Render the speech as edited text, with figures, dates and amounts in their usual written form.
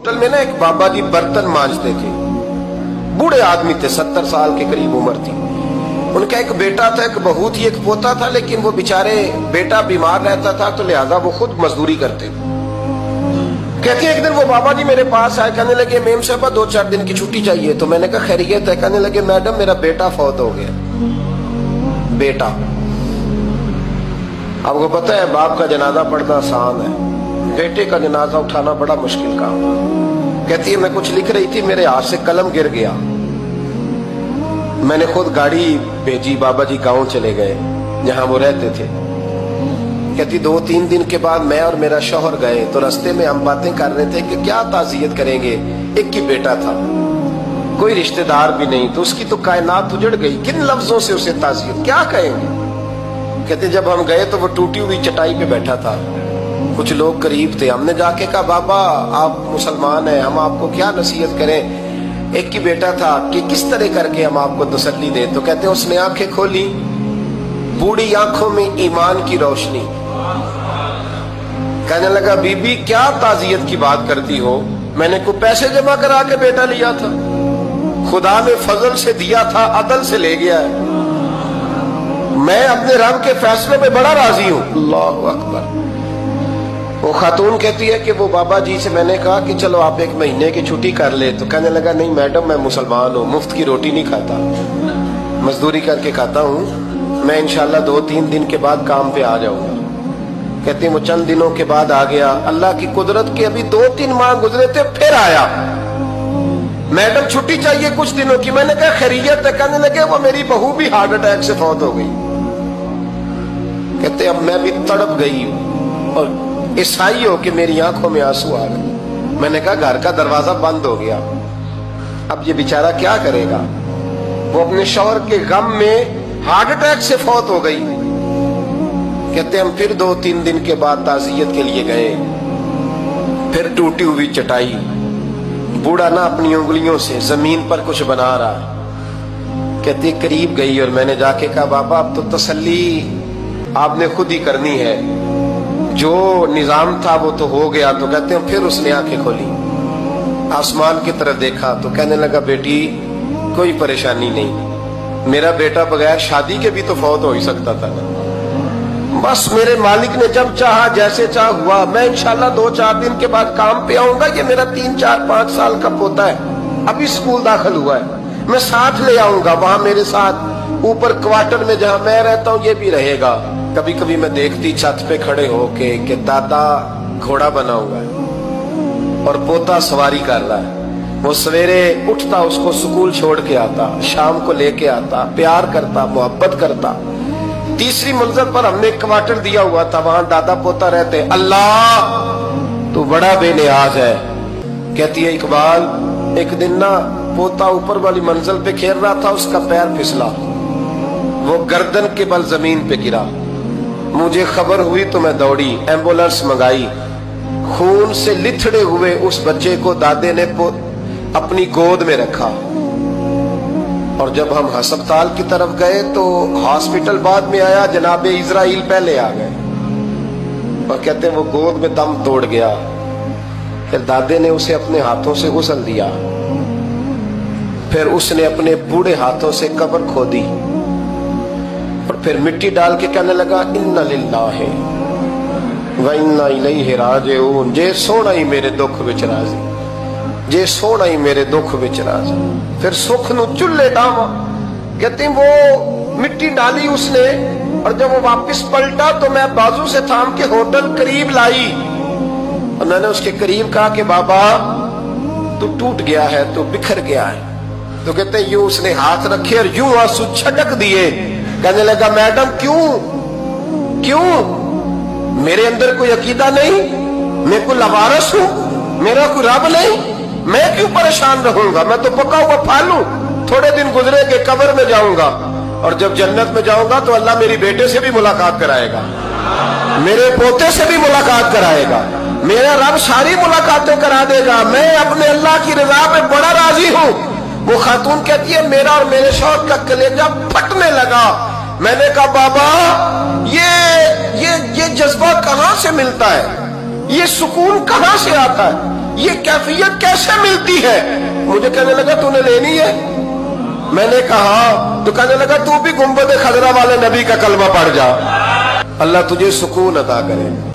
Hotel میں نا ایک بابا جی برتن مانجتے تھے، بوڑھے آدمی تھے، 70 سال کے قریب عمر تھی۔ ان کا ایک بیٹا تھا، ایک بہو تھی، ایک پوتا تھا، لیکن وہ بیچارے بیٹا بیمار رہتا تھا تو لہذا وہ خود مزدوری کرتے تھے۔ کہتے ہیں ایک دن وہ بابا جی میرے پاس آئے، کہنے لگے میم صاحبہ 2-4 دن کی چھٹی چاہیے۔ تو میں نے کہا خیریت ہے؟ کہنے لگے میڈم میرا بیٹا فوت ہو گیا۔ بیٹا، آپ کو پتہ ہے باپ کا جنازہ پڑھنا آسان ہے، بیٹے کا جنازہ اٹھانا بڑا مشکل کام۔ کہتی ہے میں کچھ لکھ رہی تھی، میرے ہاتھ سے قلم گر گیا، میں نے خود گاڑی بھیجی، بابا جی گاؤں چلے گئے جہاں وہ رہتے تھے۔ کہتی 2-3 دن کے بعد میں اور میرا شوہر گئے تو رستے میں ہم باتیں کر رہے تھے کہ کیا تعزیت کریں گے، ایک ہی بیٹا تھا، کوئی رشتہ دار بھی نہیں، تو اس کی تو کائنات اجڑ گئی، کن لفظوں سے اسے تعزیت کیا کہیں گے۔ کہتے جب ہم گئے تو وہ ٹوٹی ہوئی چٹائی پہ بیٹھا تھا، کچھ لوگ قریب تھے، ہم نے جا کے کہا بابا آپ مسلمان ہیں، ہم آپ کو کیا نصیحت کریں، ایک ہی بیٹا تھا، کہ کس طرح کر کے ہم آپ کو تسلی دیں۔ تو کہتے اس نے آنکھیں کھولی، بوڑھی آنکھوں میں ایمان کی روشنی، کہنے لگا بی بی کیا تعزیت کی بات کرتی ہو، میں نے کوئی پیسے جمع کرا کے بیٹا لیا تھا، خدا نے فضل سے دیا تھا، عدل سے لے گیا ہے، میں اپنے رب کے فیصلے میں بڑا راضی ہوں۔ اللہ اکبر۔ وہ خاتون کہتی ہے کہ وہ بابا جی سے میں نے کہا کہ چلو آپ 1 مہینے کی چھٹی کر لے، تو کہنے لگا نہیں میڈم میں مسلمان ہوں، مفت کی روٹی نہیں کھاتا، مزدوری کر کے کھاتا ہوں، میں انشاءاللہ 2-3 دن کے بعد کام پہ آ جاؤں گا۔ کہتے ہیں وہ چند دنوں کے بعد آ گیا، اللہ کی قدرت کے ابھی 2-3 ماہ گزرے تھے، پھر آیا، میڈم چھٹی چاہیے کچھ دنوں کی، میں نے کہا خیریت ہے؟ کہنے لگے وہ میری بہو بھی ہارٹ اٹیک سے فوت ہو گئی۔ کہتے اب میں بھی تڑپ گئی اور عیسائی ہو کہ میری آنکھوں میں آنسو آ گئے۔ میں نے کہا گھر کا دروازہ بند ہو گیا، اب یہ بیچارہ کیا کرے گا، وہ اپنے شوہر کے غم میں ہارٹ اٹیک سے فوت ہو گئی۔ کہتے ہم پھر 2-3 دن کے بعد تعزیت کے لیے گئے، پھر ٹوٹی ہوئی چٹائی، بوڑھا نہ اپنی انگلیوں سے زمین پر کچھ بنا رہا۔ کہتے قریب گئی اور میں نے جا کے کہا بابا اب تو تسلی آپ نے خود ہی کرنی ہے، جو نظام تھا وہ تو ہو گیا۔ تو کہتے ہیں پھر اس نے آنکھیں کھولی، آسمان کی طرف دیکھا تو کہنے لگا بیٹی کوئی پریشانی نہیں، میرا بیٹا بغیر شادی کے بھی تو فوت ہو ہی سکتا تھا، بس میرے مالک نے جب چاہا جیسے چاہ ہوا، میں انشاءاللہ 2-4 دن کے بعد کام پہ آؤں گا، یہ میرا 3-4-5 سال کا پوتا ہے، ابھی اسکول داخل ہوا ہے، میں ساتھ لے آؤں گا، وہاں میرے ساتھ اوپر کوارٹر میں جہاں میں رہتا ہوں یہ بھی رہے گا۔ کبھی کبھی میں دیکھتی چھت پہ کھڑے ہو کے کہ دادا گھوڑا بنا ہوا ہے اور پوتا سواری کر رہا ہے، وہ سویرے اٹھتا اس کو سکول چھوڑ کے آتا، شام کو لے کے آتا، پیار کرتا، محبت کرتا۔ 3ری منزل پر ہم نے ایک کوارٹر دیا ہوا تھا، وہاں دادا پوتا رہتے۔ اللہ تو بڑا بے نیاز ہے۔ کہتی ہے اقبال ایک دن نا پوتا اوپر والی منزل پہ کھیل رہا تھا، اس کا پیر پھسلا، وہ گردن کے بل زمین پہ گرا، مجھے خبر ہوئی تو میں دوڑی، ایمبولینس منگائی، خون سے لتھڑے ہوئے اس بچے کو دادے نے اپنی گود میں رکھا، اور جب ہم ہسپتال کی طرف گئے تو ہاسپٹل بعد میں آیا، جناب اسرائیل پہلے آ گئے، اور کہتے ہیں وہ گود میں دم توڑ گیا۔ پھر دادے نے اسے اپنے ہاتھوں سے غسل دیا، پھر اس نے اپنے بوڑھے ہاتھوں سے قبر کھودی، اور پھر مٹی ڈال کے کہنے لگا اِنَّ لِلَّهِ وَإِنَّ إِلَيْهِ رَاجِعُونَ، جے سونا ہی میرے دکھ وچ راضی، جے سونا ہی میرے دکھ وچ راضی۔ پھر سکھ نو چلے ڈاواں، کہتے ہیں وہ مٹی ڈالی اس نے، اور جب وہ واپس پلٹا تو میں بازو سے تھام کے ہوٹل قریب لائی، اور میں نے اس کے قریب کہا کہ بابا تو ٹوٹ گیا ہے، تو بکھر گیا ہے۔ تو کہتے ہیں یوں اس نے ہاتھ رکھے اور یوں آنسو چھٹک دیے، کہنے لگا میڈم کیوں میرے اندر کوئی عقیدہ نہیں، میں کوئی لوارث ہوں، میرا کوئی رب نہیں، میں کیوں پریشان رہوں گا، میں تو پکا ہوا پھل ہوں، تھوڑے دن گزرے کہ قبر میں جاؤں گا، اور جب جنت میں جاؤں گا تو اللہ میری بیٹے سے بھی ملاقات کرائے گا، میرے پوتے سے بھی ملاقات کرائے گا، میرا رب ساری ملاقاتیں کرا دے گا، میں اپنے اللہ کی رضا پہ بڑا راضی ہوں۔ وہ خاتون کہتی ہے میرا اور میرے شوہر کا کلیجہ پھٹنے لگا، میں نے کہا بابا یہ جذبہ کہاں سے ملتا ہے، یہ سکون کہاں سے آتا ہے؟ یہ کیفیت کیسے ملتی ہے؟ مجھے کہنے لگا تو نے لینی ہے؟ میں نے کہا تو کہنے لگا تو بھی گنبد خضرا والے نبی کا کلمہ پڑھ جا، اللہ تجھے سکون عطا کرے۔